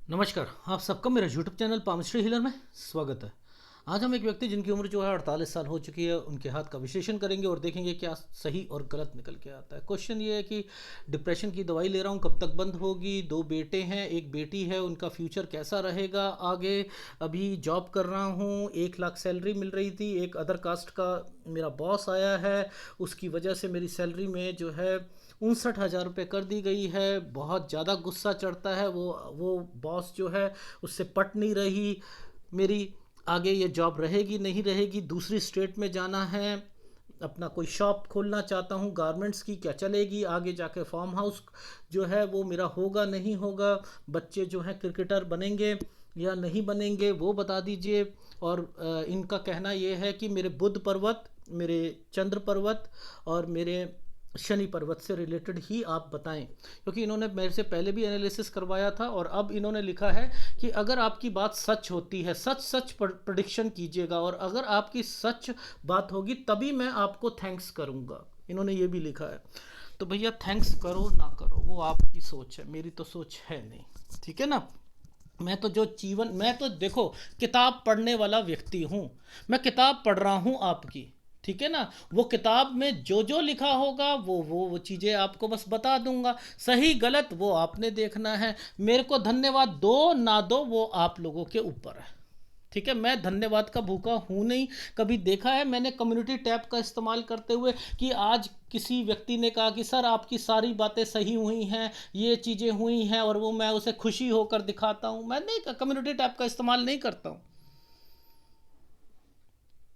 नमस्कार। आप सबका मेरा यूट्यूब चैनल पामश्री हीलर में स्वागत है। आज हम एक व्यक्ति जिनकी उम्र जो है 48 साल हो चुकी है, उनके हाथ का विश्लेषण करेंगे और देखेंगे क्या सही और गलत निकल के आता है। क्वेश्चन ये है कि डिप्रेशन की दवाई ले रहा हूँ, कब तक बंद होगी। 2 बेटे हैं, 1 बेटी है, उनका फ्यूचर कैसा रहेगा आगे। अभी जॉब कर रहा हूँ, 1 लाख सैलरी मिल रही थी। एक अदर कास्ट का मेरा बॉस आया है, उसकी वजह से मेरी सैलरी में जो है 59,000 रुपये कर दी गई है। बहुत ज़्यादा गुस्सा चढ़ता है। वो बॉस जो है उससे पट नहीं रही मेरी। आगे ये जॉब रहेगी नहीं रहेगी, दूसरी स्टेट में जाना है, अपना कोई शॉप खोलना चाहता हूँ गारमेंट्स की, क्या चलेगी आगे जाके। फार्म हाउस जो है वो मेरा होगा नहीं होगा। बच्चे जो हैं क्रिकेटर बनेंगे या नहीं बनेंगे वो बता दीजिए। और इनका कहना ये है कि मेरे बुध पर्वत, मेरे चंद्र पर्वत और मेरे शनि पर्वत से रिलेटेड ही आप बताएं, क्योंकि इन्होंने मेरे से पहले भी एनालिसिस करवाया था। और अब इन्होंने लिखा है कि अगर आपकी बात सच होती है, सच सच प्रोडिक्शन कीजिएगा, और अगर आपकी सच बात होगी तभी मैं आपको थैंक्स करूँगा। इन्होंने ये भी लिखा है। तो भैया थैंक्स करो ना करो वो आपकी सोच है, मेरी तो सोच है नहीं। ठीक है ना। मैं तो जो जीवन, मैं तो देखो किताब पढ़ने वाला व्यक्ति हूँ। मैं किताब पढ़ रहा हूँ आपकी। ठीक है ना। वो किताब में जो जो लिखा होगा वो चीज़ें आपको बस बता दूंगा। सही गलत वो आपने देखना है। मेरे को धन्यवाद दो ना दो वो आप लोगों के ऊपर है। ठीक है। मैं धन्यवाद का भूखा हूँ नहीं। कभी देखा है मैंने कम्युनिटी टैब का इस्तेमाल करते हुए कि आज किसी व्यक्ति ने कहा कि सर आपकी सारी बातें सही हुई हैं, ये चीज़ें हुई हैं, और वो मैं उसे खुशी होकर दिखाता हूँ। मैं नहीं, कम्युनिटी टैब का इस्तेमाल नहीं करता हूँ।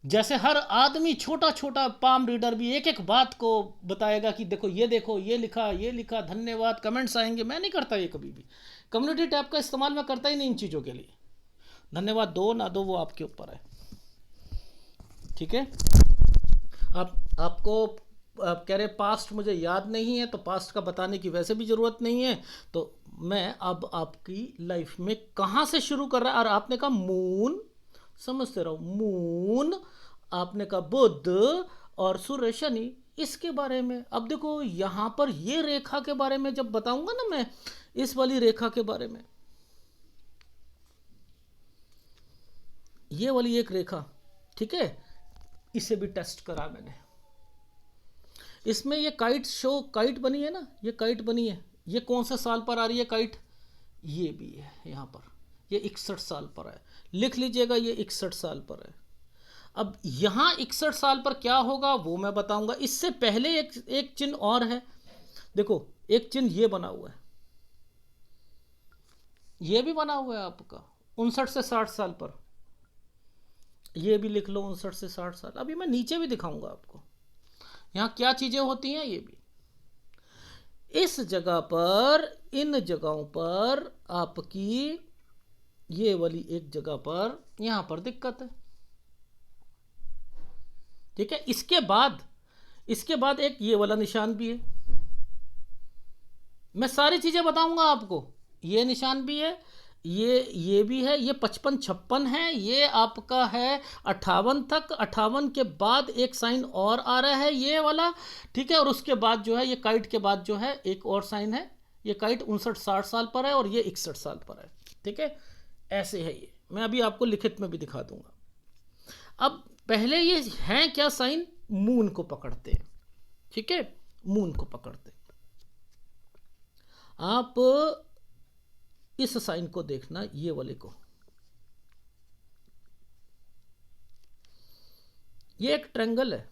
जैसे हर आदमी छोटा छोटा पाम रीडर भी एक एक बात को बताएगा कि देखो ये लिखा, ये लिखा, धन्यवाद, कमेंट्स आएंगे। मैं नहीं करता ये कभी भी। कम्युनिटी टैब का इस्तेमाल मैं करता ही नहीं इन चीज़ों के लिए। धन्यवाद दो ना दो वो आपके ऊपर है। ठीक है। आपको आप कह रहे पास्ट मुझे याद नहीं है, तो पास्ट का बताने की वैसे भी ज़रूरत नहीं है। तो मैं अब आपकी लाइफ में कहाँ से शुरू कर रहा है। और आपने कहा मून, समझते रहो, मून, आपने कहा बुध और सूर्य शनि, इसके बारे में। अब देखो यहाँ पर ये रेखा के बारे में जब बताऊंगा ना मैं, इस वाली रेखा के बारे में, ये वाली एक रेखा, ठीक है, इसे भी टेस्ट करा मैंने। इसमें ये काइट शो, काइट बनी है ना, ये काइट बनी है। ये कौन से साल पर आ रही है काइट, ये भी है यहाँ पर। ये 61 साल पर है। लिख लीजिएगा ये 61 साल पर है। अब यहाँ 61 साल पर क्या होगा वो मैं बताऊंगा। इससे पहले एक एक चिन्ह और है। देखो एक चिन्ह ये बना हुआ है, ये भी बना हुआ है आपका 59 से 60 साल पर। ये भी लिख लो 59 से 60 साल। अभी मैं नीचे भी दिखाऊंगा आपको यहाँ क्या चीजें होती हैं। ये भी इस जगह पर, इन जगहों पर आपकी, ये वाली एक जगह पर यहां पर दिक्कत है। ठीक है। इसके बाद एक ये वाला निशान भी है। मैं सारी चीजें बताऊंगा आपको। ये निशान भी है, ये भी है। ये 55 56 है। ये आपका है 58 तक। 58 के बाद एक साइन और आ रहा है, ये वाला। ठीक है। और उसके बाद जो है ये काइट के बाद जो है एक और साइन है। ये काइट 59 60 साल पर है और ये 61 साल पर है। ठीक है। ऐसे है ये। मैं अभी आपको लिखित में भी दिखा दूंगा। अब पहले ये है क्या साइन, मून को पकड़ते हैं। ठीक है। मून को पकड़ते आप इस साइन को देखना, ये वाले को। ये एक ट्रायंगल है।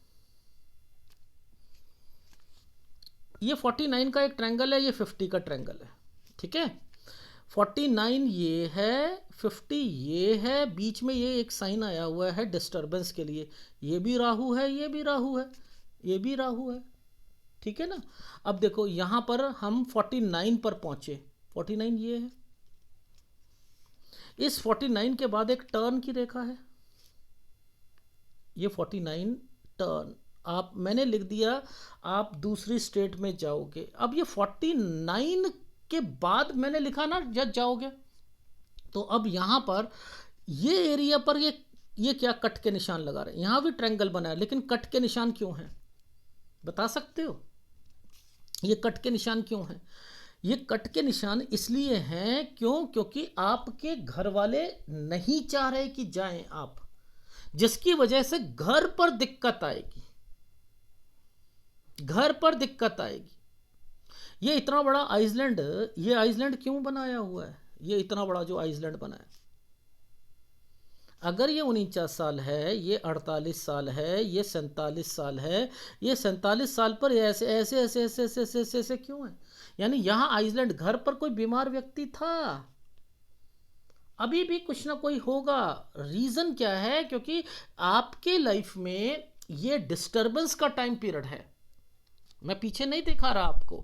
ये 49 का एक ट्रायंगल है, ये 50 का ट्रायंगल है। ठीक है। 49 ये है, 50 ये है, बीच में ये एक साइन आया हुआ है डिस्टरबेंस के लिए। ये भी राहु है, ये भी राहु है, ये भी राहु है। ठीक है ना। अब देखो यहां पर हम 49 पर पहुंचे। 49 ये है। इस 49 के बाद एक टर्न की रेखा है। ये 49 टर्न, आप, मैंने लिख दिया आप दूसरी स्टेट में जाओगे। अब ये 49 के बाद मैंने लिखा ना जब जाओगे, तो अब यहां पर ये एरिया पर ये क्या कट के निशान लगा रहे हैं। यहां भी ट्रायंगल बना है, लेकिन कट के निशान क्यों हैं, बता सकते हो। ये कट के निशान क्यों हैं। ये कट के निशान इसलिए हैं क्योंकि आपके घर वाले नहीं चाह रहे कि जाएं आप, जिसकी वजह से घर पर दिक्कत आएगी, घर पर दिक्कत आएगी। ये इतना बड़ा आइसलैंड, ये आइसलैंड क्यों बनाया हुआ है? ये इतना बड़ा जो आइसलैंड बना है, अगर ये 49 साल है, ये 48 साल है, ये 47 साल है, ये 47 साल पर ऐसे ऐसे ऐसे ऐसे ऐसे ऐसे ऐसे, ऐसे क्यों है? यानी यहाँ आइसलैंड घर पर कोई बीमार व्यक्ति था, अभी भी कुछ ना कोई होगा। रीज़न क्या है? क्योंकि आपके लाइफ में ये डिस्टर्बेंस का टाइम पीरियड है। मैं पीछे नहीं दिखा रहा आपको,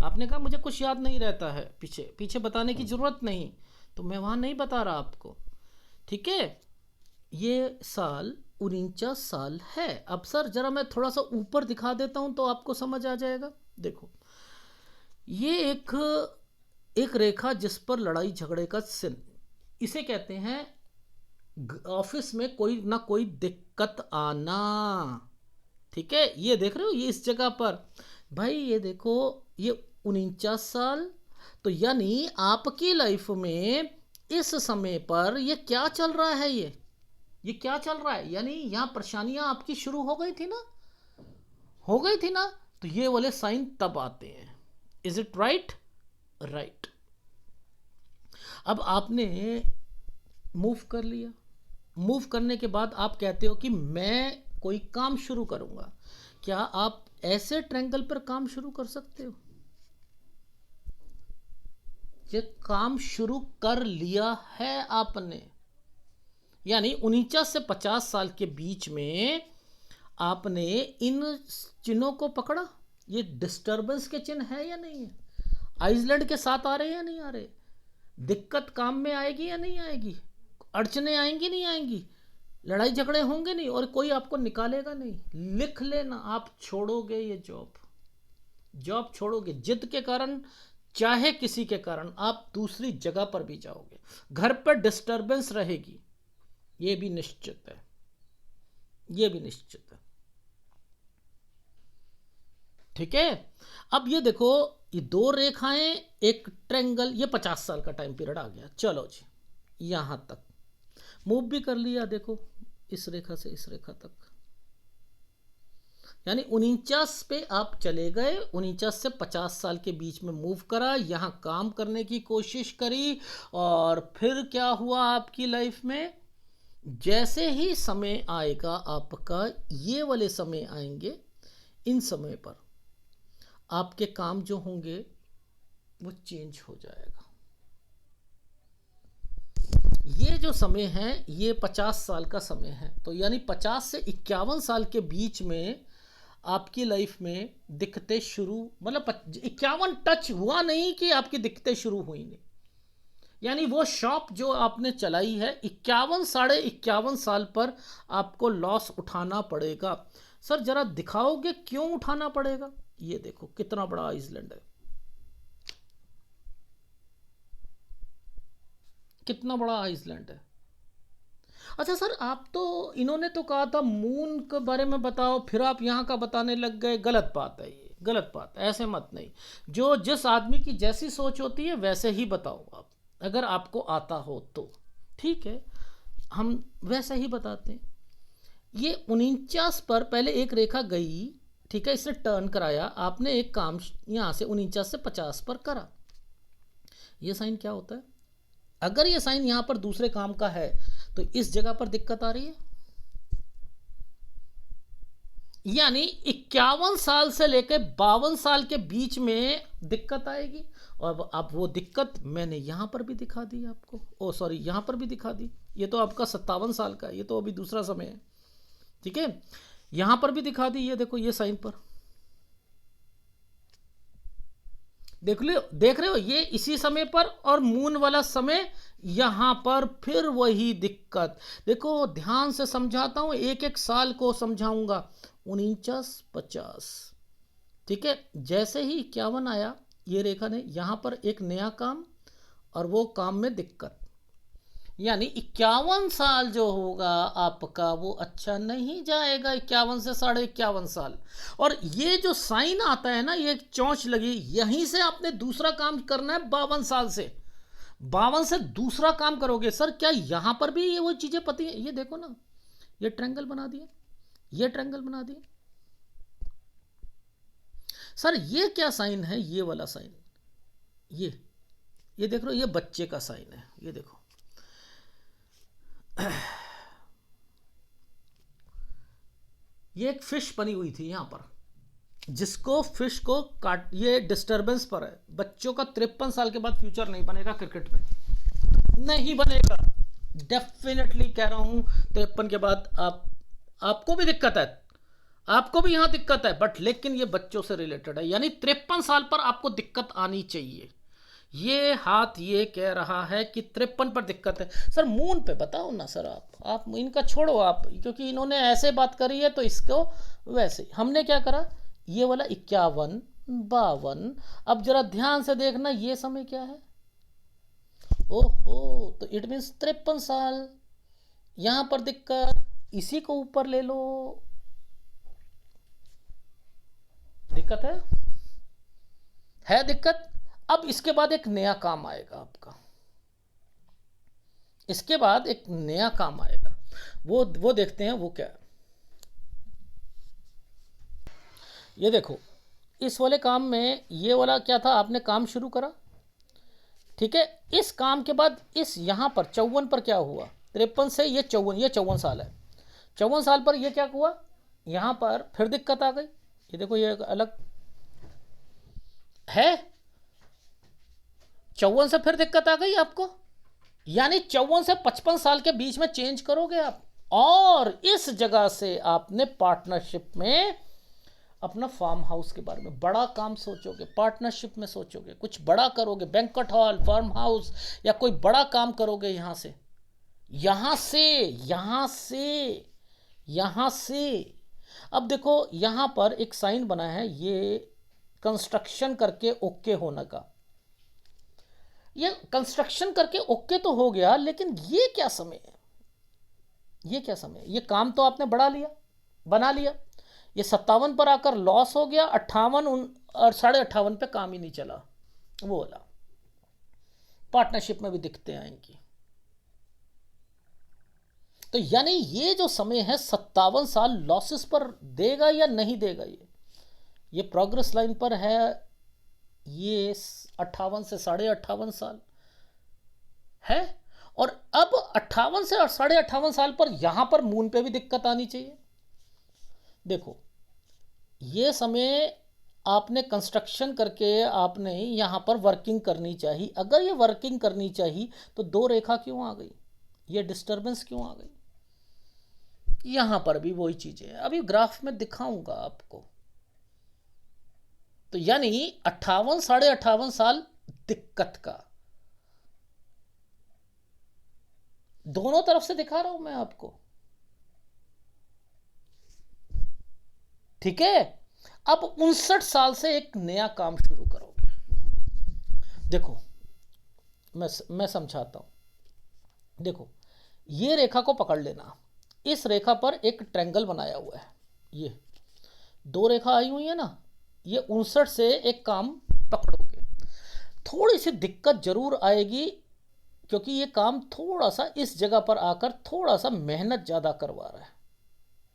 आपने कहा मुझे कुछ याद नहीं रहता है, पीछे पीछे बताने की ज़रूरत नहीं, तो मैं वहाँ नहीं बता रहा आपको, ठीक है। ये साल 49 साल है। अब सर जरा मैं थोड़ा सा ऊपर दिखा देता हूँ तो आपको समझ आ जाएगा। देखो, ये एक रेखा जिस पर लड़ाई झगड़े का चिन्ह, इसे कहते हैं ऑफिस में कोई ना कोई दिक्कत आना, ठीक है। ये देख रहे हो, ये इस जगह पर भाई, ये देखो, ये 49 साल, तो यानी आपकी लाइफ में इस समय पर ये क्या चल रहा है? ये क्या चल रहा है? यानी यहाँ परेशानियां आपकी शुरू हो गई थी ना, हो गई थी ना, तो ये वाले साइन तब आते हैं। Is it right? राइट। अब आपने मूव कर लिया, मूव करने के बाद आप कहते हो कि मैं कोई काम शुरू करूंगा। क्या आप ऐसे ट्रायंगल पर काम शुरू कर सकते हो? ये काम शुरू कर लिया है आपने, यानी 49 से 50 साल के बीच में आपने इन चिन्हों को पकड़ा। ये डिस्टर्बेंस के चिन्ह है या नहीं है? आइसलैंड के साथ आ रहे हैं या नहीं आ रहे? दिक्कत काम में आएगी या नहीं आएगी? अड़चने आएंगी नहीं आएंगी? लड़ाई झगड़े होंगे नहीं, और कोई आपको निकालेगा नहीं। लिख लेना, आप छोड़ोगे ये जॉब छोड़ोगे जिद के कारण, चाहे किसी के कारण, आप दूसरी जगह पर भी जाओगे। घर पर डिस्टर्बेंस रहेगी, ये भी निश्चित है, ये भी निश्चित है, ठीक है। अब ये देखो, ये दो रेखाएं, एक ट्रायंगल, ये 50 साल का टाइम पीरियड आ गया। चलो जी, यहां तक मूव भी कर लिया। देखो, इस रेखा से इस रेखा तक, यानी 49 पे आप चले गए, 49 से 50 साल के बीच में मूव करा, यहां काम करने की कोशिश करी, और फिर क्या हुआ आपकी लाइफ में? जैसे ही समय आएगा आपका, ये वाले समय आएंगे, इन समय पर आपके काम जो होंगे वो चेंज हो जाएगा। ये जो समय है ये 50 साल का समय है, तो यानी 50 से 51 साल के बीच में आपकी लाइफ में दिक्कतें शुरू, मतलब 51 टच हुआ नहीं कि आपकी दिक्कतें शुरू हुई नहीं। यानी वो शॉप जो आपने चलाई है 51 साढ़े 51 साल पर आपको लॉस उठाना पड़ेगा। सर जरा दिखाओगे क्यों उठाना पड़ेगा? ये देखो कितना बड़ा आइसलैंड है, कितना बड़ा आइसलैंड है। अच्छा सर, आप तो, इन्होंने तो कहा था मून के बारे में बताओ, फिर आप यहाँ का बताने लग गए। गलत बात है, ये गलत बात है, ऐसे मत नहीं। जो जिस आदमी की जैसी सोच होती है वैसे ही बताओ आप, अगर आपको आता हो तो ठीक है, हम वैसे ही बताते हैं। ये 49 पर पहले एक रेखा गई, ठीक है, इसने टर्न कराया, आपने एक काम यहाँ से 49 से 50 पर करा। ये साइन क्या होता है? अगर ये साइन यहाँ पर दूसरे काम का है तो इस जगह पर दिक्कत आ रही है, यानी 51 साल से लेकर 52 साल के बीच में दिक्कत आएगी। और अब वो दिक्कत मैंने यहाँ पर भी दिखा दी आपको, ओ सॉरी, यहाँ पर भी दिखा दी। ये तो आपका 57 साल का, ये तो अभी दूसरा समय है, ठीक है। यहाँ पर भी दिखा दी, ये देखो, ये साइन पर देख रहे हो, ये इसी समय पर, और मून वाला समय यहां पर, फिर वही दिक्कत। देखो ध्यान से समझाता हूं, एक एक साल को समझाऊंगा। 49 50, ठीक है, जैसे ही 51 आया, ये रेखा ने यहां पर एक नया काम, और वो काम में दिक्कत। यानी 51 साल जो होगा आपका वो अच्छा नहीं जाएगा, 51 से 51.5 साल। और ये जो साइन आता है ना, ये चोंच लगी, यहीं से आपने दूसरा काम करना है 52 साल से। 52 से दूसरा काम करोगे। सर क्या यहां पर भी ये वो चीजें पता है? ये देखो ना, ये ट्रायंगल बना दिया, ये ट्रायंगल बना दिया। सर ये क्या साइन है? ये वाला साइन, ये देख रहे हो, ये बच्चे का साइन है। ये देखो, ये एक फिश बनी हुई थी यहां पर, जिसको फिश को काट, ये डिस्टरबेंस पर है। बच्चों का 53 साल के बाद फ्यूचर नहीं बनेगा क्रिकेट में, नहीं बनेगा। डेफिनेटली कह रहा हूं, 53 के बाद आपको भी दिक्कत है, आपको भी यहां दिक्कत है, बट लेकिन ये बच्चों से रिलेटेड है। यानी 53 साल पर आपको दिक्कत आनी चाहिए। ये हाथ ये कह रहा है कि 53 पर दिक्कत है। सर मून पे बताओ ना सर, आप इनका छोड़ो आप, क्योंकि इन्होंने ऐसे बात करी है तो इसको वैसे। हमने क्या करा, ये वाला 51, 52। अब जरा ध्यान से देखना, ये समय क्या है? ओहो, तो इट मीन्स 53 साल। यहां पर दिक्कत, इसी को ऊपर ले लो, दिक्कत है दिक्कत। अब इसके बाद एक नया काम आएगा आपका, इसके बाद एक नया काम आएगा, वो देखते हैं वो क्या है। ये देखो, इस वाले काम में ये वाला क्या था, आपने काम शुरू करा, ठीक है। इस काम के बाद इस यहां पर 54 पर क्या हुआ, 53 से ये 54, ये 54 साल है। 54 साल पर ये क्या हुआ, यहां पर फिर दिक्कत आ गई। ये देखो, ये अलग है, 54 से फिर दिक्कत आ गई आपको। यानी 54 से 55 साल के बीच में चेंज करोगे आप, और इस जगह से आपने पार्टनरशिप में अपना फार्म हाउस के बारे में बड़ा काम सोचोगे, पार्टनरशिप में सोचोगे, कुछ बड़ा करोगे, बैंक्वेट हॉल, फार्म हाउस, या कोई बड़ा काम करोगे। यहां से यहां से यहां से यहां से। अब देखो यहां पर एक साइन बना है, ये कंस्ट्रक्शन करके ओके होने का। ये कंस्ट्रक्शन करके ओके तो हो गया, लेकिन ये क्या समय है, ये क्या समय है? ये काम तो आपने बढ़ा लिया, बना लिया, ये 57 पर आकर लॉस हो गया, 58 और 58.5 पे काम ही नहीं चला। वो वाला पार्टनरशिप में भी दिखते हैं इनकी। तो यानी ये जो समय है 57 साल लॉसेस पर देगा या नहीं देगा, ये प्रोग्रेस लाइन पर है। ये 58 से 58.5 साल है, और अब 58 से 58.5 साल पर यहां पर मून पे भी दिक्कत आनी चाहिए। देखो ये समय आपने कंस्ट्रक्शन करके आपने यहां पर वर्किंग करनी चाहिए। अगर ये वर्किंग करनी चाहिए तो दो रेखा क्यों आ गई, ये डिस्टरबेंस क्यों आ गई? यहां पर भी वही चीजें हैं, अभी ग्राफ में दिखाऊंगा आपको। तो यानी 58 58.5 साल दिक्कत का, दोनों तरफ से दिखा रहा हूं मैं आपको, ठीक है। अब 59 साल से एक नया काम शुरू करोगे। देखो मैं समझाता हूं। देखो ये रेखा को पकड़ लेना, इस रेखा पर एक ट्रायंगल बनाया हुआ है, ये दो रेखा आई हुई है ना, ये 59 से एक काम पकड़ोगे। थोड़ी सी दिक्कत जरूर आएगी, क्योंकि ये काम थोड़ा सा इस जगह पर आकर थोड़ा सा मेहनत ज़्यादा करवा रहा है,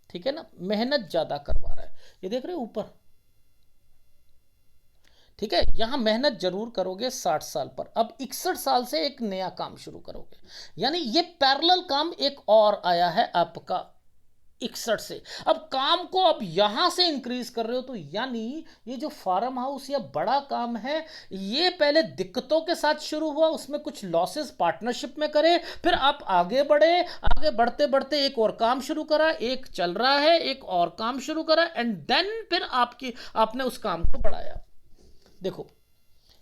ठीक है ना, मेहनत ज़्यादा करवा रहा है। ये देख रहे हो ऊपर, ठीक है, यहां मेहनत जरूर करोगे 60 साल पर। अब 61 साल से एक नया काम शुरू करोगे, यानी ये पैरेलल काम एक और आया है आपका 61 से। अब काम को अब यहां से इंक्रीज कर रहे हो, तो यानी ये जो फार्म हाउस या बड़ा काम है, ये पहले दिक्कतों के साथ शुरू हुआ, उसमें कुछ लॉसेस पार्टनरशिप में करे, फिर आप आगे बढ़े, आगे बढ़ते बढ़ते एक और काम शुरू करा, एक चल रहा है, एक और काम शुरू करा, एंड देन फिर आपने उस काम को बढ़ाया। देखो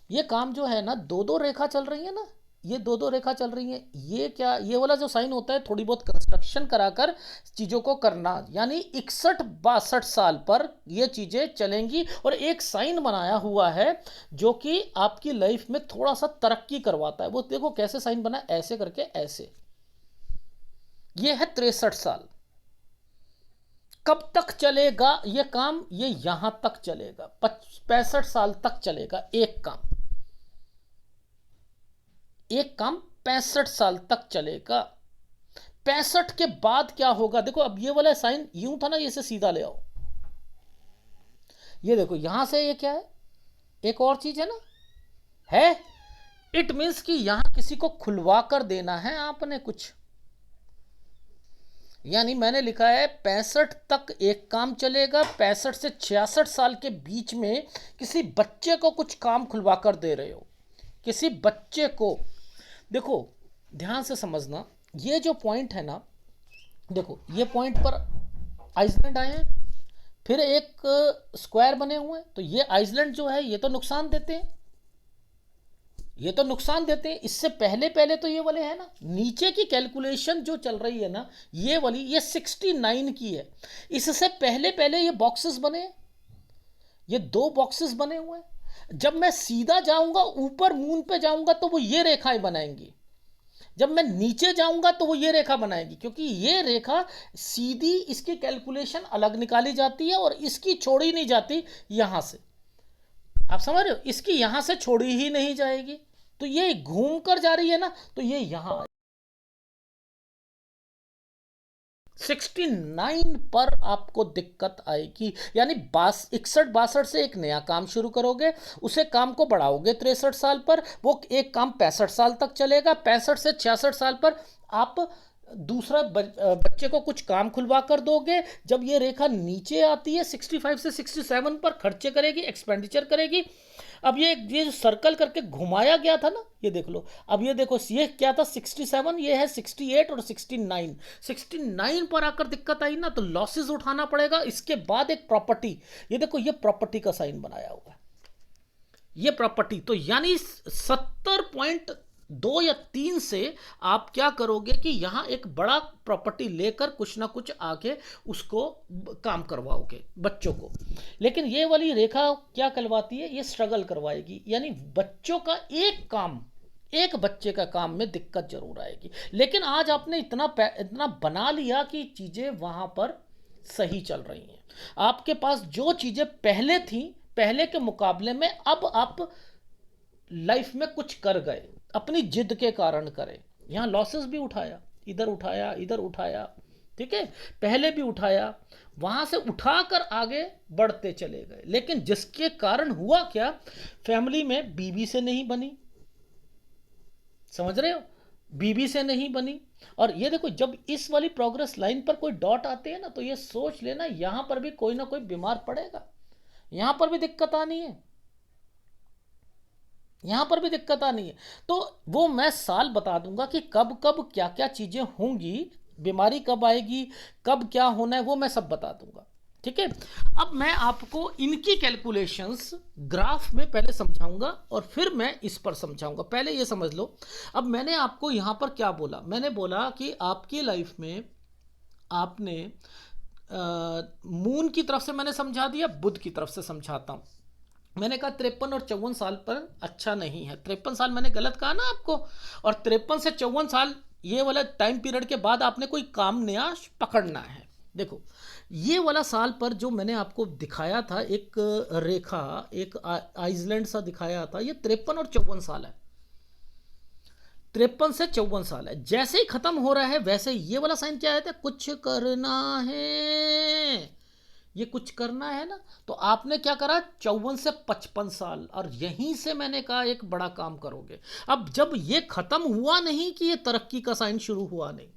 ये काम जो है ना, दो दो रेखा चल रही है ना, ये दो दो रेखा चल रही है। ये क्या, ये वाला जो साइन होता है, थोड़ी बहुत कंस्ट्रक्शन कराकर चीज़ों को करना, यानी 61 62 साल पर ये चीज़ें चलेंगी। और एक साइन बनाया हुआ है जो कि आपकी लाइफ में थोड़ा सा तरक्की करवाता है। वो देखो कैसे साइन बना, ऐसे करके ऐसे, ये है 63 साल। कब तक चलेगा ये काम? ये यहां तक चलेगा, 65 साल तक चलेगा एक काम। एक काम 65 साल तक चलेगा। 65 के बाद क्या होगा? देखो अब ये वाला साइन यूं था ना, ये से सीधा ले आओ। ये देखो यहां से ये क्या है? एक और चीज है ना, है। इट मीन्स कि यहां किसी को खुलवा कर देना है आपने कुछ। यानी मैंने लिखा है 65 तक एक काम चलेगा, 65 से 66 साल के बीच में किसी बच्चे को कुछ काम खुलवा कर दे रहे हो, किसी बच्चे को। देखो ध्यान से समझना, ये जो पॉइंट है ना, देखो ये पॉइंट पर आइसलैंड आए हैं, फिर एक स्क्वायर बने हुए हैं, तो ये आइसलैंड जो है ये तो नुकसान देते हैं, ये तो नुकसान देते हैं। इससे पहले पहले तो ये वाले है ना, नीचे की कैलकुलेशन जो चल रही है ना, ये वाली ये 69 की है। इससे पहले पहले ये बॉक्सेस बने, ये दो बॉक्सेस बने हुए हैं। जब मैं सीधा जाऊंगा ऊपर मून पे जाऊंगा तो वो ये रेखाएं बनाएंगी, जब मैं नीचे जाऊंगा तो वो ये रेखा बनाएगी, क्योंकि ये रेखा सीधी, इसकी कैलकुलेशन अलग निकाली जाती है और इसकी छोड़ी नहीं जाती यहां से। आप समझ रहे हो? इसकी यहां से छोड़ी ही नहीं जाएगी, तो ये घूम कर जा रही है ना, तो ये यहां 69 पर आपको दिक्कत आएगी। यानी 61-62 से एक नया काम शुरू करोगे, उसे काम को बढ़ाओगे 63 साल पर, वो एक काम 65 साल तक चलेगा। 65 से 66 साल पर आप दूसरा बच्चे को कुछ काम खुलवा कर दोगे। जब ये रेखा नीचे आती है 65 से 67 पर खर्चे करेगी, एक्सपेंडिचर करेगी। अब ये जो सर्कल करके घुमाया गया था ना, ये देख लो। अब ये देखो, ये क्या था 67, ये है 68 और 69। 69 पर आकर दिक्कत आई ना, तो लॉसेस उठाना पड़ेगा। इसके बाद एक प्रॉपर्टी, ये देखो ये प्रॉपर्टी का साइन बनाया हुआ है, ये प्रॉपर्टी। तो यानी 70.2 या 3 से आप क्या करोगे कि यहां एक बड़ा प्रॉपर्टी लेकर कुछ ना कुछ आके उसको काम करवाओगे बच्चों को। लेकिन ये वाली रेखा क्या करवाती है? ये स्ट्रगल करवाएगी। यानी बच्चों का एक काम, एक बच्चे का काम में दिक्कत जरूर आएगी। लेकिन आज आपने इतना बना लिया कि चीजें वहां पर सही चल रही हैं। आपके पास जो चीजें पहले थी, पहले के मुकाबले में अब आप लाइफ में कुछ कर गए, अपनी जिद के कारण करें। यहां लॉसेस भी उठाया, इधर उठाया, इधर उठाया, ठीक है, पहले भी उठाया, वहां से उठाकर आगे बढ़ते चले गए। लेकिन जिसके कारण हुआ क्या, फैमिली में बीबी से नहीं बनी। समझ रहे हो? बीबी से नहीं बनी। और ये देखो, जब इस वाली प्रोग्रेस लाइन पर कोई डॉट आते हैं ना, तो ये सोच लेना यहां पर भी कोई ना कोई बीमार पड़ेगा, यहां पर भी दिक्कत आनी है, यहां पर भी दिक्कत आनी है। तो वो मैं साल बता दूंगा कि कब कब क्या क्या चीजें होंगी, बीमारी कब आएगी, कब क्या होना है, वो मैं सब बता दूंगा। ठीक है, अब मैं आपको इनकी कैलकुलेशंस ग्राफ में पहले समझाऊंगा और फिर मैं इस पर समझाऊंगा। पहले ये समझ लो, अब मैंने आपको यहां पर क्या बोला? मैंने बोला कि आपकी लाइफ में आपने मून की तरफ से मैंने समझा दिया, बुध की तरफ से समझाता हूं। मैंने कहा 53 और 54 साल पर अच्छा नहीं है। 53 साल मैंने गलत कहा ना आपको, और 53 से 54 साल ये वाला टाइम पीरियड के बाद आपने कोई काम नया पकड़ना है। देखो ये वाला साल पर जो मैंने आपको दिखाया था, एक रेखा, एक आइसलैंड सा दिखाया था, ये 53 और 54 साल है। 53 से 54 साल है। जैसे ही खत्म हो रहा है वैसे ये वाला साइन क्या है? कुछ करना है, ये कुछ करना है ना। तो आपने क्या करा? 54 से 55 साल, और यहीं से मैंने कहा एक बड़ा काम करोगे। अब जब ये खत्म हुआ नहीं कि ये तरक्की का साइन शुरू हुआ नहीं,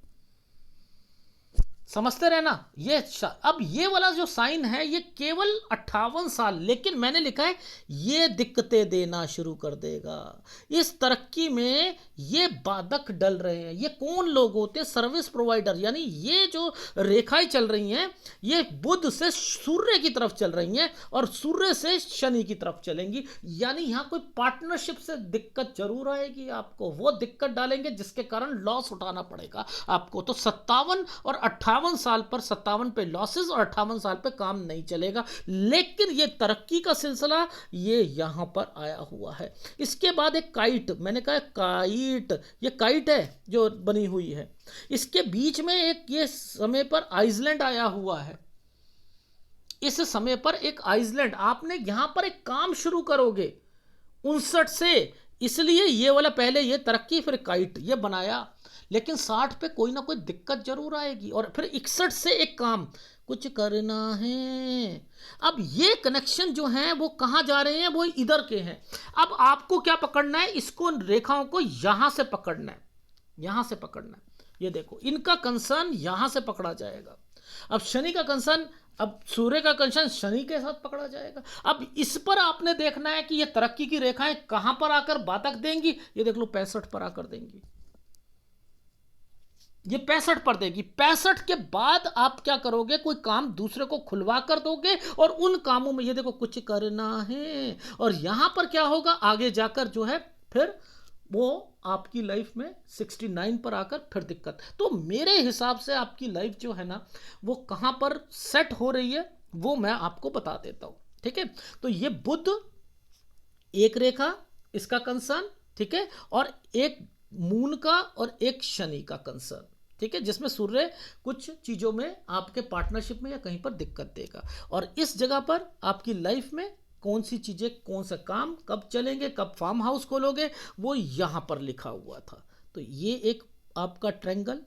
समझते रहना। ये अब ये वाला जो साइन है ये केवल 58 साल, लेकिन मैंने लिखा है ये दिक्कतें देना शुरू कर देगा। इस तरक्की में ये बाधक डल रहे हैं। ये कौन लोग होते हैं? Service provider. यानी ये जो रेखाएं चल रही हैं ये बुध से सूर्य की तरफ चल रही हैं और सूर्य से शनि की तरफ चलेंगी। यानी यहां कोई पार्टनरशिप से दिक्कत जरूर आएगी आपको, वो दिक्कत डालेंगे जिसके कारण लॉस उठाना पड़ेगा आपको। तो 57 और 58 साल पर 57 पे लॉसेस और 58 साल पे काम नहीं चलेगा। लेकिन ये तरक्की का सिलसिला ये यहां पर आया हुआ है। इसके बाद एक काइट, मैंने कहा काइट, ये काइट है जो बनी हुई है। इसके बीच में एक ये समय पर आइसलैंड आया हुआ है। इस समय पर एक आइसलैंड, आपने यहां पर एक काम शुरू करोगे 59 से, इसलिए ये वाला पहले ये तरक्की फिर काइट ये बनाया। लेकिन 60 पे कोई ना कोई दिक्कत जरूर आएगी और फिर 61 से एक काम कुछ करना है। अब ये कनेक्शन जो हैं वो कहां जा रहे हैं, वो इधर के हैं। अब आपको क्या पकड़ना है, इसको रेखाओं को यहां से पकड़ना है, यहां से पकड़ना है। ये देखो इनका कंसर्न यहां से पकड़ा जाएगा। अब शनि का कंसर्न, अब सूर्य का कंसर्न शनि के साथ पकड़ा जाएगा। अब इस पर आपने देखना है कि ये तरक्की की रेखाएं कहां पर आकर बाधक देंगी। ये देख लो 65 पर आकर देंगी, ये 65 पर देगी। 65 के बाद आप क्या करोगे, कोई काम दूसरे को खुलवा कर दोगे और उन कामों में ये देखो कुछ करना है। और यहां पर क्या होगा आगे जाकर जो है फिर वो आपकी लाइफ में 69 पर आकर फिर दिक्कत। तो मेरे हिसाब से आपकी लाइफ जो है ना वो कहां पर सेट हो रही है वो मैं आपको बता देता हूं। ठीक है, तो ये बुध एक रेखा इसका कंसर्न, ठीक है, और एक मून का और एक शनि का कंसर्न, ठीक है, जिसमें सूर्य कुछ चीजों में आपके पार्टनरशिप में या कहीं पर दिक्कत देगा। और इस जगह पर आपकी लाइफ में कौन सी चीजें, कौन सा काम कब चलेंगे, कब फार्म हाउस खोलोगे, वो यहां पर लिखा हुआ था। तो ये एक आपका ट्रायंगल,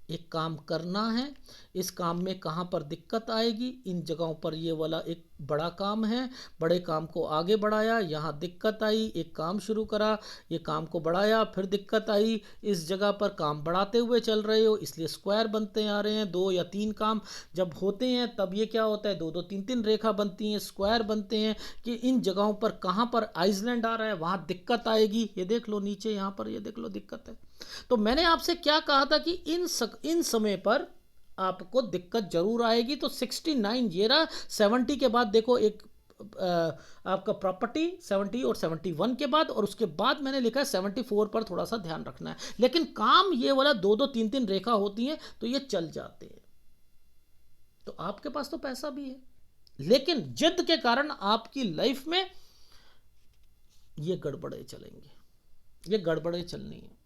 एक काम करना है, इस काम में कहाँ पर दिक्कत आएगी, इन जगहों पर ये वाला एक बड़ा काम है, बड़े काम को आगे बढ़ाया, यहाँ दिक्कत आई, एक काम शुरू करा, ये काम को बढ़ाया, फिर दिक्कत आई, इस जगह पर काम बढ़ाते हुए चल रहे हो, इसलिए स्क्वायर बनते आ रहे हैं। 2 या 3 काम जब होते हैं तब ये क्या होता है, 2-2 3-3 रेखा बनती हैं, स्क्वायर बनते हैं कि इन जगहों पर कहाँ पर आइसलैंड आ रहा है वहाँ दिक्कत आएगी। ये देख लो नीचे यहाँ पर, ये देख लो दिक्कत है। तो मैंने आपसे क्या कहा था कि इन समय पर आपको दिक्कत जरूर आएगी। तो 69 ये रहा, 70 के बाद देखो एक आपका प्रॉपर्टी 70 और 71 के बाद, और उसके बाद मैंने लिखा है 74 पर थोड़ा सा ध्यान रखना है। लेकिन काम ये वाला 2-2 3-3 रेखा होती है तो ये चल जाते हैं। तो आपके पास तो पैसा भी है, लेकिन जिद के कारण आपकी लाइफ में ये गड़बड़े चलेंगे, ये गड़बड़े चलनी है।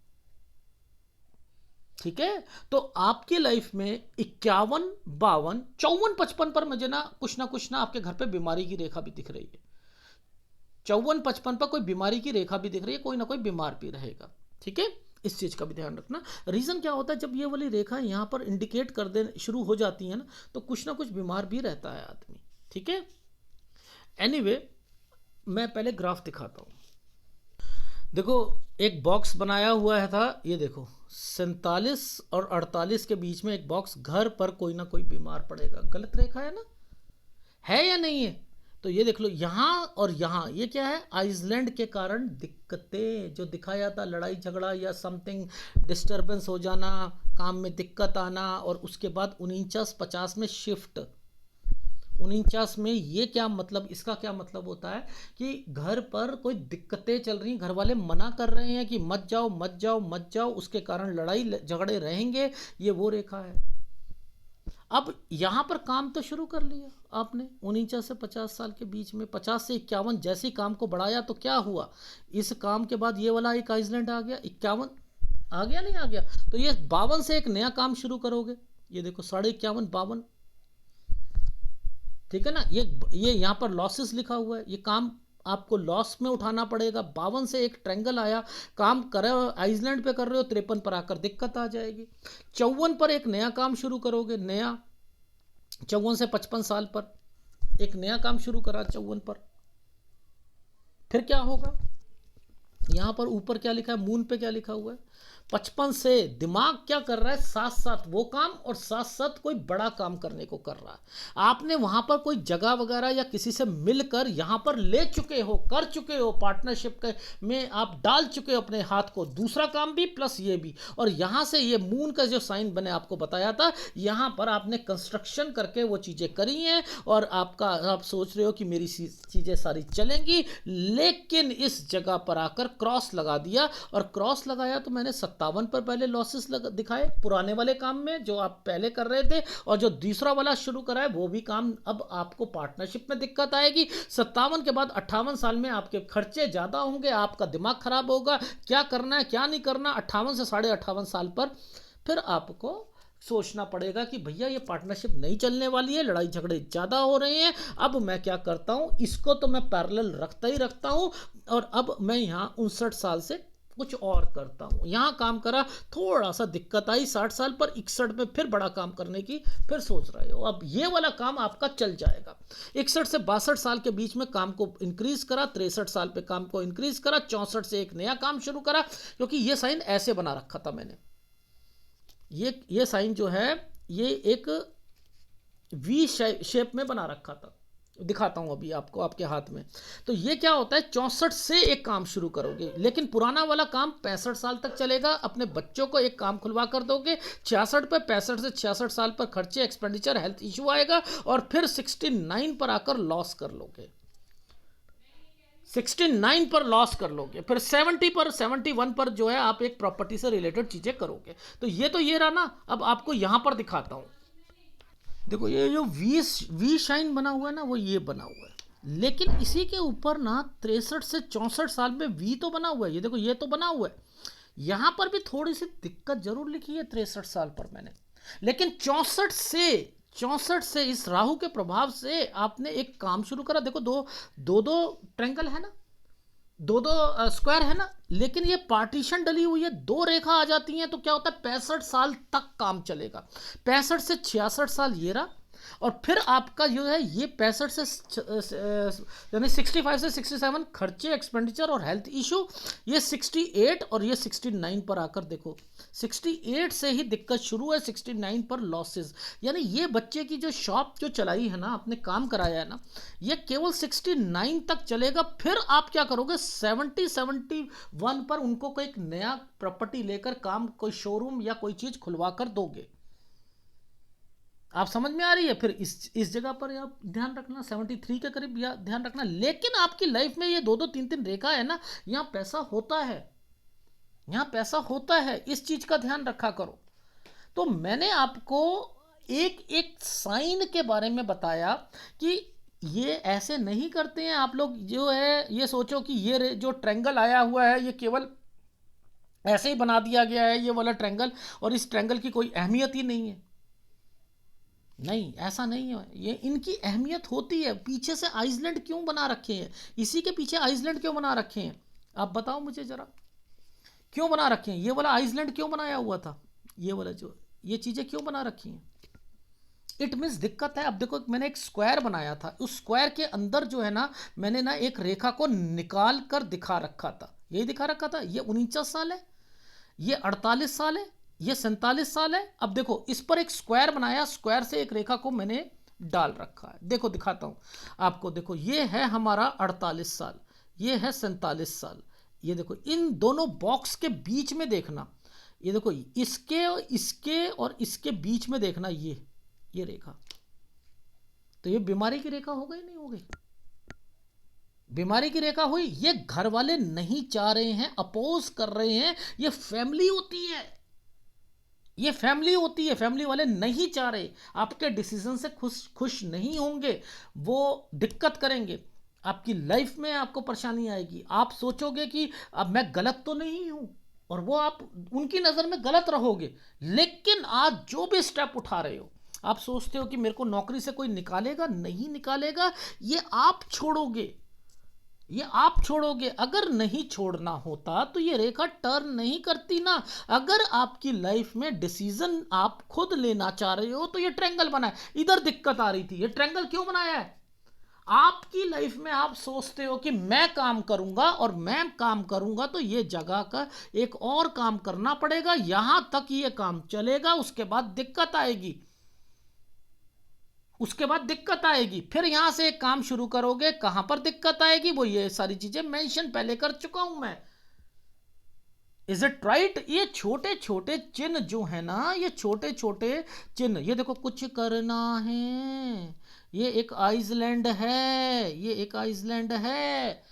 ठीक है, तो आपकी लाइफ में 51, 52, 54, 55 पर मुझे ना कुछ ना आपके घर पे बीमारी की रेखा भी दिख रही है। 54, 55 पर कोई बीमारी की रेखा भी दिख रही है, कोई ना कोई बीमार भी रहेगा। ठीक है, इस चीज का भी ध्यान रखना। रीजन क्या होता है, जब ये वाली रेखा यहां पर इंडिकेट कर दे शुरू हो जाती है ना, तो कुछ ना कुछ बीमार भी रहता है आदमी। ठीक है, एनीवे मैं पहले ग्राफ दिखाता हूं। देखो एक बॉक्स बनाया हुआ है था, ये देखो 47 और 48 के बीच में एक बॉक्स, घर पर कोई ना कोई बीमार पड़ेगा। गलत रेखा है ना, है या नहीं है? तो ये देख लो यहाँ और यहाँ, ये क्या है, आइसलैंड के कारण दिक्कतें जो दिखाया था, लड़ाई झगड़ा या समथिंग डिस्टर्बेंस हो जाना, काम में दिक्कत आना, और उसके बाद 49-50 में शिफ्ट। 49 में ये क्या मतलब, इसका क्या मतलब होता है कि घर पर कोई दिक्कतें चल रही, घर वाले मना कर रहे हैं कि मत जाओ मत जाओ मत जाओ, उसके कारण लड़ाई झगड़े रहेंगे, ये वो रेखा है। अब यहां पर काम तो शुरू कर लिया आपने 49 से 50 साल के बीच में, 50 से 51 जैसे ही काम को बढ़ाया तो क्या हुआ, इस काम के बाद ये वाला एक आइसलैंड आ गया, 51 आ गया, नहीं आ गया, तो ये 52 से एक नया काम शुरू करोगे। ये देखो 51.5, 52, ठीक है ना। ये यहाँ पर लॉसेस लिखा हुआ है, ये काम आपको लॉस में उठाना पड़ेगा। 52 से एक ट्रायंगल आया, काम कर रहे हो आइसलैंड पे कर रहे हो, 53 पर आकर दिक्कत आ जाएगी। 54 पर एक नया काम शुरू करोगे, नया 54 से 55 साल पर एक नया काम शुरू करा 54 पर, फिर क्या होगा, यहां पर ऊपर क्या लिखा है, मून पे क्या लिखा हुआ है, 55 से दिमाग क्या कर रहा है, साथ साथ वो काम और साथ साथ कोई बड़ा काम करने को कर रहा है। आपने वहां पर कोई जगह वगैरह या किसी से मिलकर यहां पर ले चुके हो, कर चुके हो, पार्टनरशिप में आप डाल चुके हो अपने हाथ को, दूसरा काम भी प्लस ये भी। और यहां से ये मून का जो साइन बने आपको बताया था, यहां पर आपने कंस्ट्रक्शन करके वो चीजें करी हैं, और आप सोच रहे हो कि मेरी चीजें सारी चलेंगी, लेकिन इस जगह पर आकर क्रॉस लगा दिया, और क्रॉस लगाया तो मैंने 57 पर पहले लॉसेस दिखाए पुराने वाले काम में जो आप पहले कर रहे थे, और जो दूसरा वाला शुरू करा है वो भी काम अब आपको पार्टनरशिप में दिक्कत आएगी। 57 के बाद 58 साल में आपके खर्चे ज़्यादा होंगे, आपका दिमाग खराब होगा, क्या करना है क्या नहीं करना। 58 से 58.5 साल पर फिर आपको सोचना पड़ेगा कि भैया ये पार्टनरशिप नहीं चलने वाली है, लड़ाई झगड़े ज़्यादा हो रहे हैं, अब मैं क्या करता हूँ, इसको तो मैं पैरेलल रखता ही रखता हूँ, और अब मैं यहाँ 59 साल से कुछ और करता हूँ। यहाँ काम करा, थोड़ा सा दिक्कत आई 60 साल पर, 61 में फिर बड़ा काम करने की फिर सोच रहे हो, अब ये वाला काम आपका चल जाएगा। 61 से 62 साल के बीच में काम को इंक्रीज करा, 63 साल पे काम को इंक्रीज करा, 64 से एक नया काम शुरू करा, क्योंकि ये साइन ऐसे बना रखा था मैंने, ये साइन जो है ये एक वी शेप में बना रखा था, दिखाता हूं अभी आपको आपके हाथ में। तो ये क्या होता है, 64 से एक काम शुरू करोगे, लेकिन पुराना वाला काम 65 साल तक चलेगा, अपने बच्चों को एक काम खुलवा कर दोगे 66 पे, 65 से 66 साल पर खर्चे, एक्सपेंडिचर, हेल्थ इशू आएगा, और फिर 69 पर आकर लॉस कर लोगे, 69 पर लॉस कर लोगे, फिर 70 पर, 71 पर जो है आप एक प्रॉपर्टी से रिलेटेड चीजें करोगे। तो ये रहा ना। अब आपको यहां पर दिखाता हूं, देखो ये जो वी शाइन बना हुआ है ना, वो ये बना हुआ है, लेकिन इसी के ऊपर ना 63 से 64 साल में वी तो बना हुआ है, ये देखो ये तो बना हुआ है, यहां पर भी थोड़ी सी दिक्कत जरूर लिखी है 63 साल पर मैंने, लेकिन 64 से इस राहु के प्रभाव से आपने एक काम शुरू करा। देखो दो दो दो ट्रैंगल है ना, दो दो स्क्वायर है ना, लेकिन ये पार्टीशन डली हुई है, दो रेखा आ जाती हैं, तो क्या होता है 65 साल तक काम चलेगा। 65 से 66 साल ये रहा, और फिर आपका जो है ये 65 से यानी 65 से 67 खर्चे, एक्सपेंडिचर और हेल्थ इशू, ये 68 और ये 69 पर आकर देखो 68 से ही दिक्कत शुरू है, 69 पर लॉसेस, यानी ये बच्चे की जो शॉप जो चलाई है ना, आपने काम कराया है ना, ये केवल 69 तक चलेगा। फिर आप क्या करोगे 71 पर उनको कोई एक नया प्रॉपर्टी लेकर काम, कोई शोरूम या कोई चीज खुलवा कर दोगे। आप समझ में आ रही है? फिर इस जगह पर आप ध्यान रखना, 73 के करीब या ध्यान रखना। लेकिन आपकी लाइफ में ये दो दो तीन तीन रेखा है ना, यहाँ पैसा होता है, यहाँ पैसा होता है, इस चीज का ध्यान रखा करो। तो मैंने आपको एक एक साइन के बारे में बताया कि ये ऐसे नहीं करते हैं आप लोग, जो है ये सोचो कि ये जो ट्रायंगल आया हुआ है ये केवल ऐसे ही बना दिया गया है ये वाला ट्रायंगल, और इस ट्रायंगल की कोई अहमियत ही नहीं है। नहीं, ऐसा नहीं है, ये इनकी अहमियत होती है। पीछे से आइसलैंड क्यों बना रखे हैं, इसी के पीछे आइसलैंड क्यों बना रखे हैं, आप बताओ मुझे जरा, क्यों बना रखे हैं? ये वाला आइसलैंड क्यों बनाया हुआ था, ये वाला जो ये चीजें क्यों बना रखी हैं? इट मीन्स दिक्कत है। अब देखो मैंने एक स्क्वायर बनाया था, उस स्क्वायर के अंदर जो है ना, मैंने ना एक रेखा को निकाल कर दिखा रखा था, यही दिखा रखा था। ये 49 साल है, ये 48 साल है, ये 47 साल है। अब देखो इस पर एक स्क्वायर बनाया, स्क्वायर से एक रेखा को मैंने डाल रखा है, देखो दिखाता हूं आपको। देखो ये है हमारा 48 साल, ये है 47 साल, ये देखो इन दोनों बॉक्स के बीच में देखना, ये देखो इसके और इसके बीच में देखना, ये रेखा, तो ये बीमारी की रेखा हो गई नहीं हो गई? बीमारी की रेखा हुई। ये घर वाले नहीं चाह रहे हैं, अपोज कर रहे हैं, ये फैमिली होती है, ये फैमिली होती है, फैमिली वाले नहीं चाह रहे, आपके डिसीजन से खुश नहीं होंगे, वो दिक्कत करेंगे, आपकी लाइफ में आपको परेशानी आएगी। आप सोचोगे कि अब मैं गलत तो नहीं हूं, और वो आप उनकी नज़र में गलत रहोगे। लेकिन आज जो भी स्टेप उठा रहे हो, आप सोचते हो कि मेरे को नौकरी से कोई निकालेगा, नहीं निकालेगा, ये आप छोड़ोगे, ये आप छोड़ोगे। अगर नहीं छोड़ना होता तो ये रेखा टर्न नहीं करती ना। अगर आपकी लाइफ में डिसीजन आप खुद लेना चाह रहे हो तो ये ट्रायंगल बना है, इधर दिक्कत आ रही थी, ये ट्रायंगल क्यों बनाया है? आपकी लाइफ में आप सोचते हो कि मैं काम करूंगा, और मैं काम करूंगा तो ये जगह का एक और काम करना पड़ेगा, यहां तक ये काम चलेगा, उसके बाद दिक्कत आएगी, उसके बाद दिक्कत आएगी। फिर यहां से एक काम शुरू करोगे, कहां पर दिक्कत आएगी, वो ये सारी चीजें मेंशन पहले कर चुका हूं मैं। Is it right? ये छोटे छोटे चिन्ह जो है ना, ये छोटे छोटे चिन्ह, ये देखो कुछ करना है, ये एक आइसलैंड है, ये एक आइसलैंड है,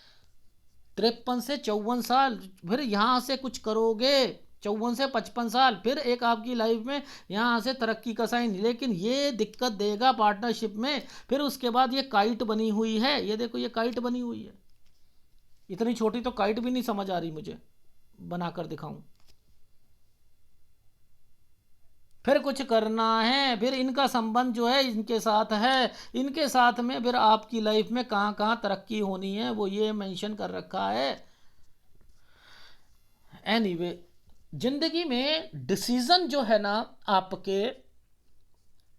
53 से 54 साल, फिर यहाँ से कुछ करोगे 54 से 55 साल, फिर एक आपकी लाइफ में यहाँ से तरक्की का साइन, लेकिन ये दिक्कत देगा पार्टनरशिप में। फिर उसके बाद ये काइट बनी हुई है, ये देखो ये काइट बनी हुई है, इतनी छोटी तो काइट भी नहीं समझ आ रही मुझे, बनाकर दिखाऊं। फिर कुछ करना है, फिर इनका संबंध जो है इनके साथ है, इनके साथ में फिर आपकी लाइफ में कहाँ कहाँ तरक्की होनी है वो ये मेंशन कर रखा है। एनीवे, जिंदगी में डिसीजन जो है ना आपके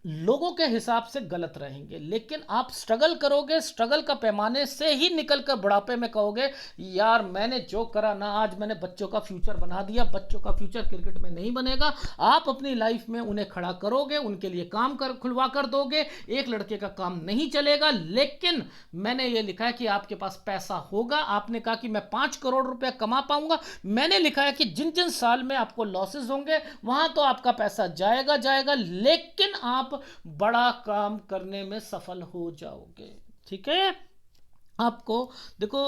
लोगों के हिसाब से गलत रहेंगे, लेकिन आप स्ट्रगल करोगे, स्ट्रगल का पैमाने से ही निकलकर बुढ़ापे में कहोगे यार मैंने जो करा ना, आज मैंने बच्चों का फ्यूचर बना दिया। बच्चों का फ्यूचर क्रिकेट में नहीं बनेगा, आप अपनी लाइफ में उन्हें खड़ा करोगे, उनके लिए काम खुलवा कर दोगे। एक लड़के का काम नहीं चलेगा, लेकिन मैंने ये लिखा है कि आपके पास पैसा होगा। आपने कहा कि मैं 5 करोड़ रुपया कमा पाऊंगा, मैंने लिखा है कि जिन जिन साल में आपको लॉसेस होंगे वहां तो आपका पैसा जाएगा जाएगा, लेकिन आप बड़ा काम करने में सफल हो जाओगे। ठीक है, आपको देखो,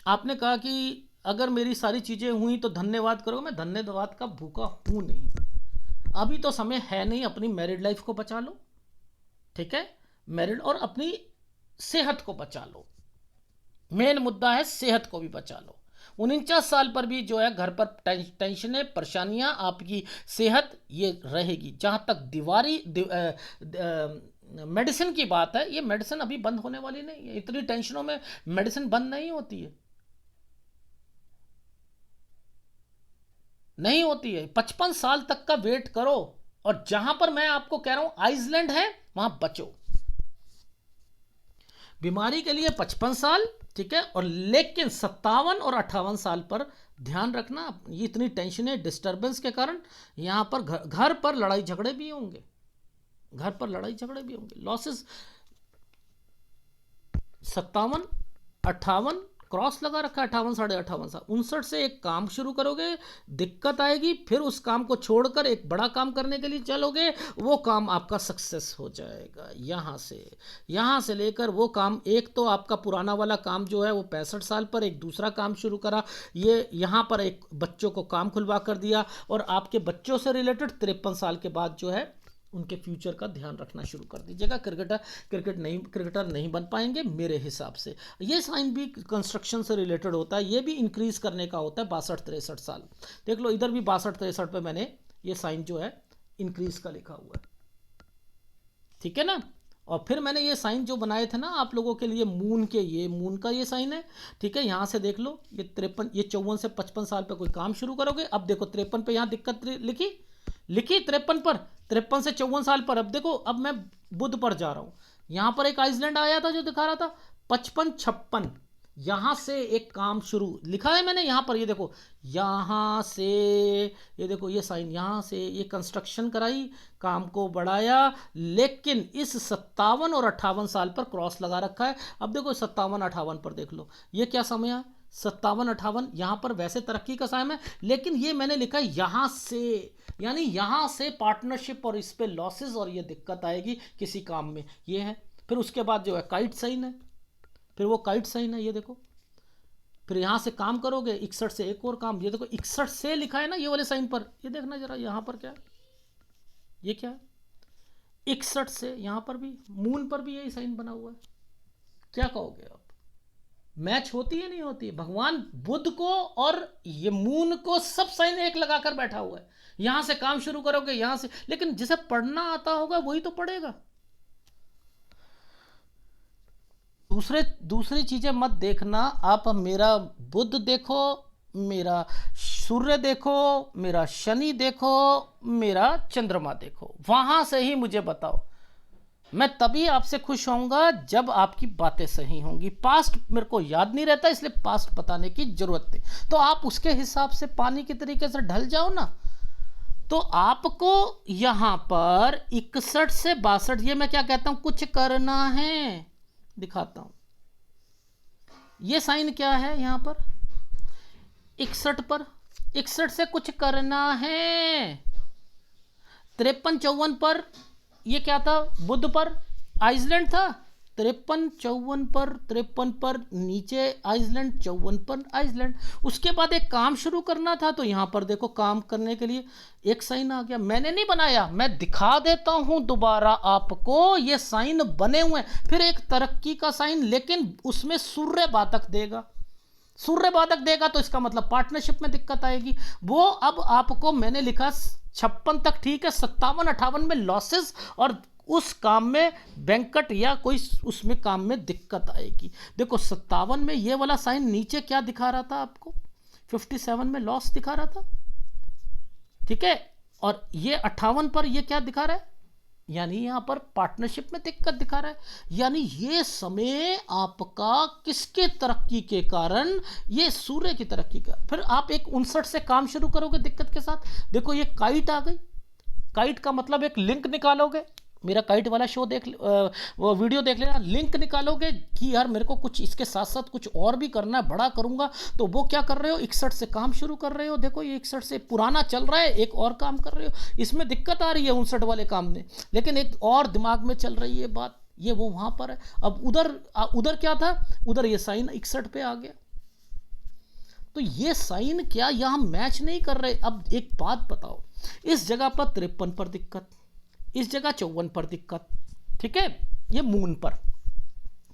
आपने कहा कि अगर मेरी सारी चीजें हुई तो धन्यवाद करो। मैं धन्यवाद का भूखा हूं नहीं, अभी तो समय है नहीं। अपनी मैरिड लाइफ को बचा लो, ठीक है, मैरिड, और अपनी सेहत को बचा लो। मेन मुद्दा है सेहत को भी बचा लो। 49 साल पर भी जो है घर पर टेंशनें, परेशानियां, आपकी सेहत ये रहेगी। जहां तक मेडिसिन की बात है, ये मेडिसिन अभी बंद होने वाली नहीं है। इतनी टेंशनों में मेडिसिन बंद नहीं होती है, नहीं होती है। 55 साल तक का वेट करो, और जहां पर मैं आपको कह रहा हूं आइसलैंड है वहां बचो। बीमारी के लिए 55 साल, ठीक है, और लेकिन 57 और 58 साल पर ध्यान रखना। ये इतनी टेंशनें, डिस्टर्बेंस के कारण यहां पर घर पर लड़ाई झगड़े भी होंगे, घर पर लड़ाई झगड़े भी होंगे। लॉसेस 57, 58 क्रॉस लगा रखा है, 58, 58.5 साल। 59 से एक काम शुरू करोगे, दिक्कत आएगी, फिर उस काम को छोड़कर एक बड़ा काम करने के लिए चलोगे, वो काम आपका सक्सेस हो जाएगा। यहाँ से लेकर वो काम, एक तो आपका पुराना वाला काम जो है वो 65 साल पर एक दूसरा काम शुरू करा, ये यहाँ पर एक बच्चों को काम खुलवा कर दिया, और आपके बच्चों से रिलेटेड 53 साल के बाद जो है उनके फ्यूचर का ध्यान रखना शुरू कर दीजिएगा। क्रिकेटर नहीं बन पाएंगे मेरे हिसाब से। ये साइन भी कंस्ट्रक्शन से रिलेटेड होता है, ये भी इंक्रीज करने का होता है। 62-63 साल देख लो, इधर भी 62-63 पे मैंने ये साइन जो है इंक्रीज का लिखा हुआ है, ठीक है ना। और फिर मैंने ये साइन जो बनाए थे ना आप लोगों के लिए मून के, ये मून का ये साइन है, ठीक है। यहाँ से देख लो, ये 53, ये 54 से 55 साल पे कोई काम शुरू करोगे। अब देखो 53 पे यहाँ दिक्कत लिखी 53 पर, 53 से 54 साल पर। अब देखो, अब मैं बुध पर जा रहा हूं, यहां पर एक आइसलैंड आया था जो दिखा रहा था 55-56, यहां से एक काम शुरू लिखा है मैंने यहां पर। ये देखो, यहां से ये देखो, ये साइन, यहां से ये कंस्ट्रक्शन कराई, काम को बढ़ाया, लेकिन इस 57 और 58 साल पर क्रॉस लगा रखा है। अब देखो 57-58 पर देख लो, ये क्या समय है, 57-58। यहां पर वैसे तरक्की का समय है, लेकिन ये मैंने लिखा है यहां से, यानी यहां से पार्टनरशिप और इस पे लॉसेस और ये दिक्कत आएगी किसी काम में, ये है। फिर उसके बाद जो है काइट साइन है, फिर वो काइट साइन है, ये देखो। फिर यहां से काम करोगे, 61 से एक और काम, ये देखो 61 से लिखा है ना ये वाले साइन पर, ये देखना जरा यहां पर क्या है, ये क्या है, 61 से यहां पर भी, मून पर भी यही साइन बना हुआ है। क्या कहोगे आप, मैच होती है नहीं होती है? भगवान बुध को और ये मून को सब साइन एक लगाकर बैठा हुआ है। यहां से काम शुरू करोगे, यहां से, लेकिन जिसे पढ़ना आता होगा वही तो पढ़ेगा। दूसरी चीजें मत देखना आप। मेरा बुध देखो, मेरा सूर्य देखो, मेरा शनि देखो, मेरा चंद्रमा देखो, वहां से ही मुझे बताओ। मैं तभी आपसे खुश होऊंगा जब आपकी बातें सही होंगी। पास्ट मेरे को याद नहीं रहता, इसलिए पास्ट बताने की जरूरत नहीं। तो आप उसके हिसाब से पानी की तरीके से ढल जाओ ना। तो आपको यहां पर 61 से 62, ये मैं क्या कहता हूं, कुछ करना है, दिखाता हूं। ये साइन क्या है यहां पर 61 पर, 61 से कुछ करना है। 53-54 पर ये क्या था, बुध पर आइसलैंड था। 53 54 पर 53 पर नीचे आइसलैंड, 54 पर आइसलैंड। उसके बाद एक काम शुरू करना था, तो यहाँ पर देखो काम करने के लिए एक साइन आ गया। मैंने नहीं बनाया, मैं दिखा देता हूँ दोबारा आपको, ये साइन बने हुए हैं। फिर एक तरक्की का साइन, लेकिन उसमें सूर्य बाधक देगा। सूर्य बाधक देगा तो इसका मतलब पार्टनरशिप में दिक्कत आएगी। वो अब आपको मैंने लिखा 56 तक ठीक है, 57 58 में लॉसेस और उस काम में बैंकट या कोई उसमें काम में दिक्कत आएगी। देखो 57 में ये वाला साइन नीचे क्या दिखा रहा था आपको, 57 में लॉस दिखा रहा था, ठीक है। और ये 58 पर ये क्या दिखा रहा है, यानी यहां पर पार्टनरशिप में दिक्कत दिखा रहा है। यानी ये समय आपका किसके तरक्की के कारण, ये सूर्य की तरक्की का। फिर आप एक 59 से काम शुरू करोगे दिक्कत के साथ। देखो ये काइट आ गई, काइट का मतलब एक लिंक निकालोगे। मेरा काइट वाला शो वो वीडियो देख लेना, लिंक निकालोगे कि यार मेरे को कुछ इसके साथ साथ कुछ और भी करना है, बड़ा करूंगा। तो वो क्या कर रहे हो, 61 से काम शुरू कर रहे हो। देखो ये 61 से पुराना चल रहा है, एक और काम कर रहे हो, इसमें दिक्कत आ रही है 59 वाले काम में, लेकिन एक और दिमाग में चल रही है बात, ये वो वहां पर है। अब उधर क्या था, उधर ये साइन 61 पे आ गया। तो ये साइन क्या यहां मैच नहीं कर रहे। अब एक बात बताओ, इस जगह पर 53 पर दिक्कत, इस जगह 54 पर दिक्कत, ठीक है, ये मून पर,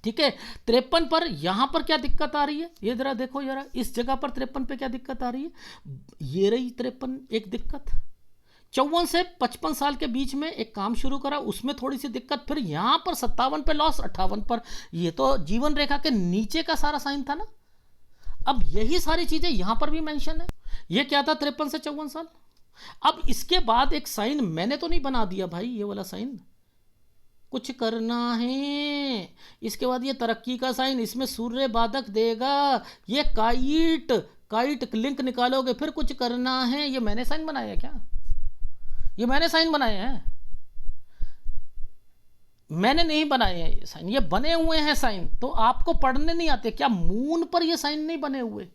ठीक है। 53 पर यहां पर क्या दिक्कत आ रही है, ये जरा देखो जरा, इस जगह पर 53 पे क्या दिक्कत आ रही है, ये रही 53 एक दिक्कत। 54 से 55 साल के बीच में एक काम शुरू करा, उसमें थोड़ी सी दिक्कत। फिर यहां पर 57 पे लॉस, 58 पर, ये तो जीवन रेखा के नीचे का सारा साइन था ना। अब यही सारी चीजें यहां पर भी मेंशन है। ये क्या था, 53 से 54 साल। अब इसके बाद एक साइन मैंने तो नहीं बना दिया भाई, ये वाला साइन कुछ करना है। इसके बाद ये तरक्की का साइन, इसमें सूर्य बाधक देगा। ये काइट, काइट लिंक निकालोगे, फिर कुछ करना है। ये मैंने साइन बनाया क्या, ये मैंने साइन बनाए हैं, मैंने नहीं बनाए हैं ये साइन, ये बने हुए हैं साइन। तो आपको पढ़ने नहीं आते क्या, मून पर ये साइन नहीं बने हुए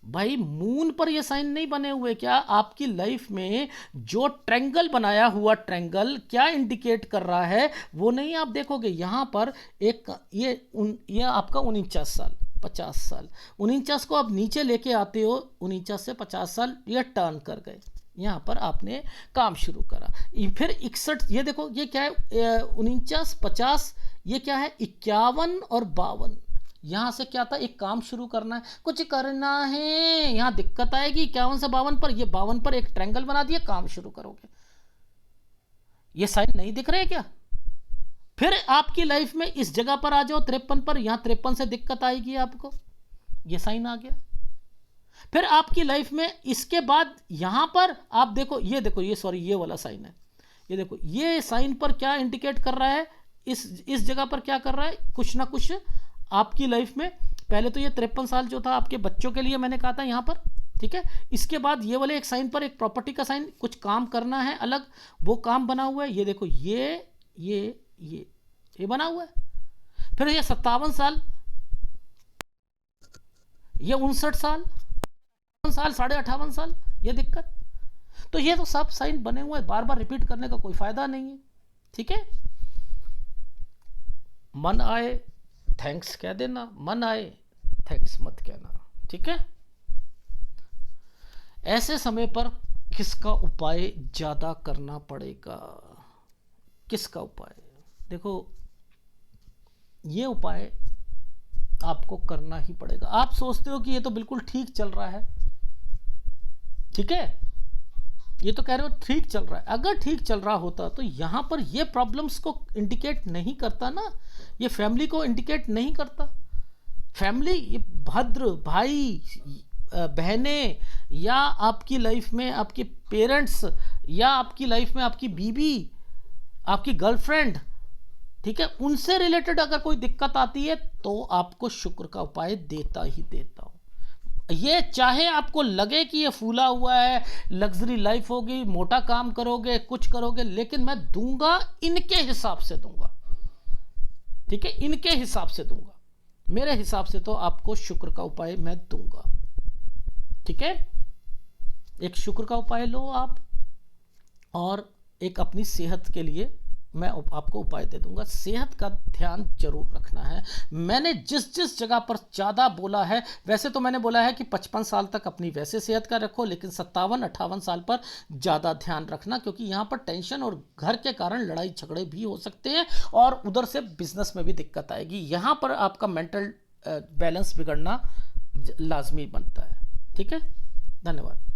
भाई, मून पर ये साइन नहीं बने हुए क्या। आपकी लाइफ में जो ट्रायंगल बनाया हुआ, ट्रायंगल क्या इंडिकेट कर रहा है वो नहीं आप देखोगे। यहां पर एक ये आपका 49 साल 50 साल, 49 को आप नीचे लेके आते हो, 49 से 50 साल ये टर्न कर गए, यहाँ पर आपने काम शुरू करा। फिर 61, ये देखो ये क्या है, 49 50, ये क्या है 51 और 52। यहां से क्या था, एक काम शुरू करना है, कुछ करना है। यहां दिक्कत आएगी 51 से 52 पर, ये 52 पर एक ट्रायंगल बना दिया, काम शुरू करोगे। ये साइन नहीं दिख रहे क्या। फिर आपकी लाइफ में इस जगह पर आ जाओ 53 पर, यहां 53 से दिक्कत आएगी आपको, ये साइन आ गया। फिर आपकी लाइफ में इसके बाद यहां पर आप देखो, ये सॉरी ये वाला साइन है, ये देखो ये साइन पर क्या इंडिकेट कर रहा है, इस जगह पर क्या कर रहा है, कुछ ना कुछ आपकी लाइफ में। पहले तो ये 53 साल जो था आपके बच्चों के लिए मैंने कहा था यहां पर, ठीक है। इसके बाद ये वाले एक साइन पर, एक प्रॉपर्टी का साइन, कुछ काम करना है अलग, वो काम बना हुआ है। ये देखो ये बना हुआ है। फिर ये 57 साल, ये 59 साल, 58 साल, ये दिक्कत। तो ये तो सब साइन बने हुए हैं, बार बार रिपीट करने का कोई फायदा नहीं है, ठीक है। मन आए थैंक्स कह देना, मन आए थैंक्स मत कहना, ठीक है। ऐसे समय पर किसका उपाय ज्यादा करना पड़ेगा, किसका उपाय, देखो ये उपाय आपको करना ही पड़ेगा। आप सोचते हो कि ये तो बिल्कुल ठीक चल रहा है, ठीक है, ये तो कह रहे हो ठीक चल रहा है। अगर ठीक चल रहा होता तो यहां पर ये प्रॉब्लम्स को इंडिकेट नहीं करता ना, ये फैमिली को इंडिकेट नहीं करता। फैमिली, ये भद्र भाई बहनें, या आपकी लाइफ में आपके पेरेंट्स, या आपकी लाइफ में आपकी बीवी, आपकी गर्लफ्रेंड, ठीक है, उनसे रिलेटेड अगर कोई दिक्कत आती है तो आपको शुक्र का उपाय देता ही देता हूं। ये चाहे आपको लगे कि ये फूला हुआ है, लग्जरी लाइफ होगी, मोटा काम करोगे, कुछ करोगे, लेकिन मैं दूंगा इनके हिसाब से दूंगा, ठीक है, इनके हिसाब से दूंगा। मेरे हिसाब से तो आपको शुक्र का उपाय मैं दूंगा, ठीक है। एक शुक्र का उपाय लो आप, और एक अपनी सेहत के लिए मैं आपको उपाय दे दूंगा। सेहत का ध्यान जरूर रखना है। मैंने जिस जिस जगह पर ज़्यादा बोला है, वैसे तो मैंने बोला है कि 55 साल तक अपनी वैसे सेहत का रखो, लेकिन 57-58 साल पर ज़्यादा ध्यान रखना, क्योंकि यहाँ पर टेंशन और घर के कारण लड़ाई झगड़े भी हो सकते हैं और उधर से बिजनेस में भी दिक्कत आएगी। यहाँ पर आपका मेंटल बैलेंस बिगड़ना लाजमी बनता है। ठीक है, धन्यवाद।